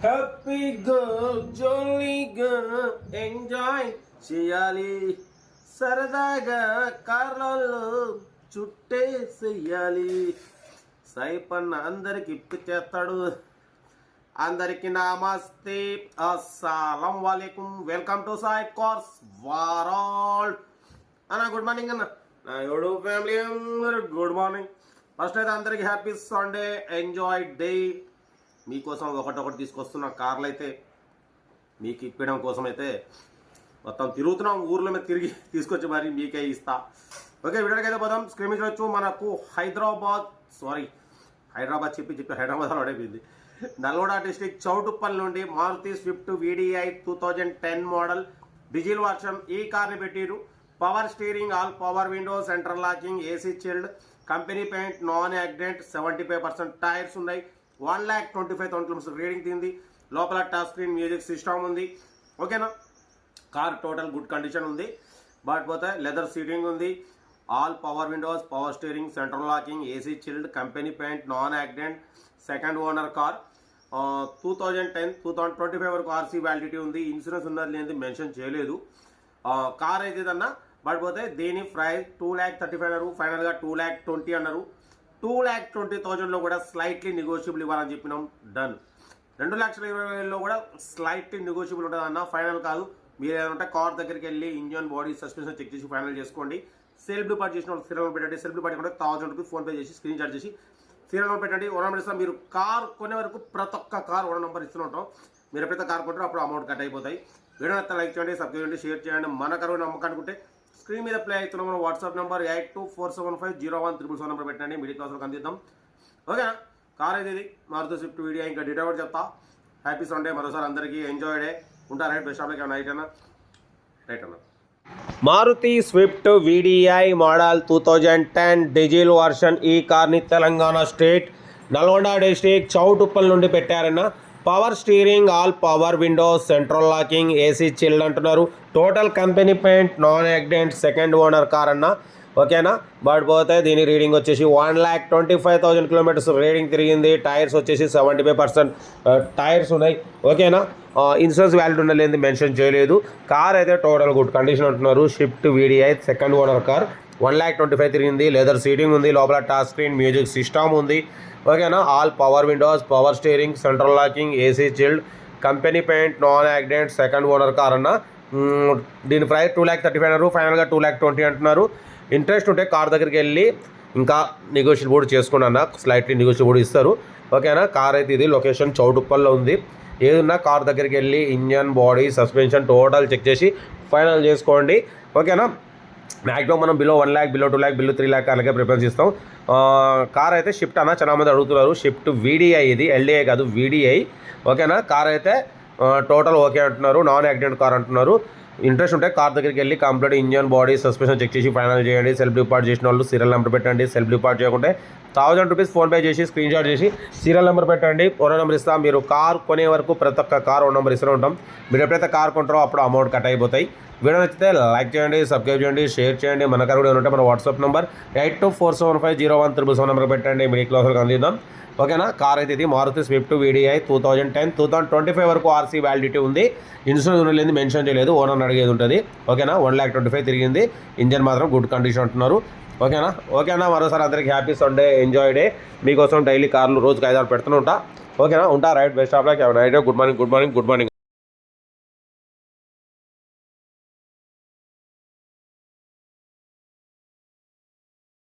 హ్యాపీగా జాలీగా ఎంజాయ్ చేయాలి, సరదాగా కార్లలో చుట్టేసేయాలి. సైపన్న అందరికి ఇప్పు చేస్తాడు. అందరికి నమస్తే, అస్సలం వాలేకుం, welcome to Sai cars world అన్న. గుడ్ మార్నింగ్ అన్న, నా యూట్యూబ్ ఫ్యామిలీ అందరూ గుడ్ మార్నింగ్. ఫస్ట్ అయితే అందరికి హ్యాపీ సండే, ఎంజాయ్ డే. మీకోసం ఒకటొకటి తీసుకొస్తున్న కార్లు అయితే మీకు ఇప్పడం కోసం అయితే మొత్తం తిరుగుతున్నాం, ఊర్లో మీద తిరిగి తీసుకొచ్చి మరి మీకే ఇస్తా. ఓకే, వీడియోకి అయితే పోదాం. స్క్రీన్ మీద వచ్చు మనకు హైదరాబాద్ చెప్పి హైదరాబాద్ అడైపోయింది. నల్గొండ డిస్ట్రిక్ట్ చౌటుప్పల్ నుండి Maruti Swift VDI 2010 model diesel version ఈ కార్ని పెట్టిరు. Power steering, all power window, central locking, AC chilled, company paint, non accident, 75% tyres ఉన్నాయి. 1,25,000 కిలోమీటర్స్ రీడింగ్ తింది. లోపల టచ్ స్క్రీన్ మ్యూజిక్ సిస్టమ్ ఉంది. ఓకేనా, కార్ టోటల్ గుడ్ కండిషన్ ఉంది. బట్ పోతే లెదర్ సీటింగ్ ఉంది. All power Windows, power steering, central locking, AC chilled, company paint, non accident, second owner car. 2010-2025 వరకు RC validity ఉంది. Insurance ఉన్నది లేనిది మెన్షన్ చేయలేదు. కార్ అయితే అన్నా. బట్ పోతే దీని ప్రైస్ 2,35,000 అన్నారు. ఫైనల్గా 2,20,000 అన్నారు. 2,20,000లో కూడా స్లైట్లీ నెగోషియబుల్ ఇవ్వాలని చెప్పినాం. డన్. 2,20,000లో కూడా స్లైట్లీ నెగోషియబుల్ ఉంటుంది అన్న, ఫైనల్ కాదు. మీరు ఏదంటే కార్ దగ్గరికి వెళ్ళి ఇంజన్, బాడీ, సస్పెన్షన్ చెక్ చేసి ఫైనల్ చేసుకోండి. సెల్ఫ్ డిపార్ట్ చేసిన వాళ్ళు సీరియల్ పెట్టండి. సెల్ఫ్ డిపార్ట్ కూడా 1,000 రూపీస్ ఫోన్పే చేసి స్క్రీన్ షాట్ చేసి సీరియల్ పెట్టండి. ఓనర్ నెంబర్ ఇస్తాం. మీరు కార్ కొనే వరకు ప్రతి ఒక్క కార్ ఓనర్ నెంబర్ ఇస్తూ ఉంటాం. మీరు ఎప్పుడైతే కార్ కొంటారో అప్పుడు అమౌంట్ కట్ అయిపోతాయి. వీడియో నచ్చితే లైక్ చేయండి, సబ్స్క్రైబ్ చేయండి, షేర్ చేయండి. మన కరువు నమ్మకం అనుకుంటే స్క్రీన్ మీద ప్లే అవుతున్నాం. మన వాట్సాప్ నెంబర్ 8247501377 నెంబర్ పెట్టండి. మిడిల్ క్లాస్లో అందిద్దాం. ఓకేనా, కార్ అయితే ఇది మారుతి స్విఫ్ట్ VDI. ఇంకా డీటెయిల్ కూడా చెప్తా. హ్యాపీ సండే మరోసారి అందరికీ, ఎంజాయ్ డే. ఉంటారు రైట్ బెస్ట్ షాప్లోకి రైట్ అన్న. Maruti Swift VDI model 2010 diesel version ఈ కార్ని తెలంగాణ స్టేట్ నల్గొండ డిస్ట్రిక్ట్ చౌటుప్పల్ నుండి పెట్టారన్న. Power steering, all power windows, central locking, AC chilled అంటున్నారు. Total company paint, non accident, second owner car అన్న. ఓకేనా, బట్ పోతే దీని రీడింగ్ వచ్చేసి 1,25,000 కిలోమీటర్స్ రీడింగ్ తిరిగింది. టైర్స్ వచ్చేసి 75% టైర్స్ ఉన్నాయి. ఓకేనా, ఇన్సూరెన్స్ వ్యాలిడ్ ఉండలేదు, మెన్షన్ చేయలేదు. కార్ అయితే టోటల్ గుడ్ కండిషన్ అంటున్నారు. Swift VDI second owner car. 1,25,000 తిరిగింది. లెదర్ సీటింగ్ ఉంది. లోపల టచ్ స్క్రీన్ మ్యూజిక్ సిస్టమ్ ఉంది. ఓకేనా, all power Windows, power steering, central locking, AC chilled, company paint, non accident, second owner car అన్న. దీని price 2,35,000 అన్నారు. ఫైనల్గా 2,20,000 అంటున్నారు. ఇంట్రెస్ట్ ఉంటే కార్ దగ్గరికి వెళ్ళి ఇంకా నెగోషియబుల్ చేసుకోండి అన్న, స్లైట్లీ నెగోషియబుల్ ఇస్తారు. ఓకేనా, కార్ అయితే ఇది లొకేషన్ చౌటుప్పల్లో ఉంది. ఏదున్నా కార్ దగ్గరికి వెళ్ళి engine, body, suspension total check చేసి ఫైనల్ చేసుకోండి. ఓకేనా, మ్యాక్సిమం మనం below 1 lakh, below 2 lakh, below 3 lakh అలాగే ప్రిఫరెన్స్ ఇస్తాం. కార్ అయితే షిఫ్ట్ అన్న, చాలా మంది అడుగుతున్నారు. షిఫ్ట్ VDI ఇది, LDI కాదు, VDI. ఓకేనా, కార్ అయితే టోటల్ ఓకే అంటున్నారు. నాన్ యాక్సిడెంట్ కార్ అంటున్నారు. ఇంట్రెస్ట్ ఉంటే కార్ దగ్గరికి వెళ్ళి complete engine, body, suspension check చేసి ఫైనల్ చేయండి. సెల్ఫ్ డిపార్ట్ చేసిన వాళ్ళు సీరియల్ నెంబర్ పెట్టండి. సెల్ఫ్ డిపార్ట్ చేయకుంటే 1,000 రూపీస్ ఫోన్పే చేసి స్క్రీన్ షాట్ చేసి సీరియల్ నెంబర్ పెట్టండి. ఓనర్ నెంబర్ ఇస్తాం. మీరు కార్ కొనే వరకు ప్రతి ఒక్క కార్ ఓనర్ నెంబర్ ఇస్తూ ఉంటాం. మీరు ఎప్పుడైతే కార్ కొంటారో అప్పుడు అమౌంట్ కట్ అయిపోతాయి. వీడియో నచ్చితే లైక్ చేయండి, సబ్స్క్రైబ్ చేయండి, షేర్ చేయండి. మన కార్ కూడా ఉంటే మన వాట్సాప్ నెంబర్ 8247501377 నెంబర్ పెట్టండి. మిడిల్ క్లాస్లో అందిద్దాం. ఓకేనా, కార్ అయితే ఇది మారుతి స్విఫ్ట్ VDI 2010-2025 వరకు RC వ్యాలిడిటీ ఉంది. ఇన్సూరెన్స్ ఉండలేదు, మెన్షన్ చేయలేదు. ఓనర్ అడిగేది ఉంటుంది. ఓకేనా, 1,25,000 తిరిగింది. ఇంజన్ మాత్రం గుడ్ కండిషన్ అంటున్నారు. ఓకేనా, మరోసారి అందరికి హ్యాపీ సండే, ఎంజాయ్ డే. మీకోసం డైలీ కార్లు రోజుకి 5-6 పెడుతూ ఉంటా. ఓకేనా, ఉంటా right best of luck. Good morning.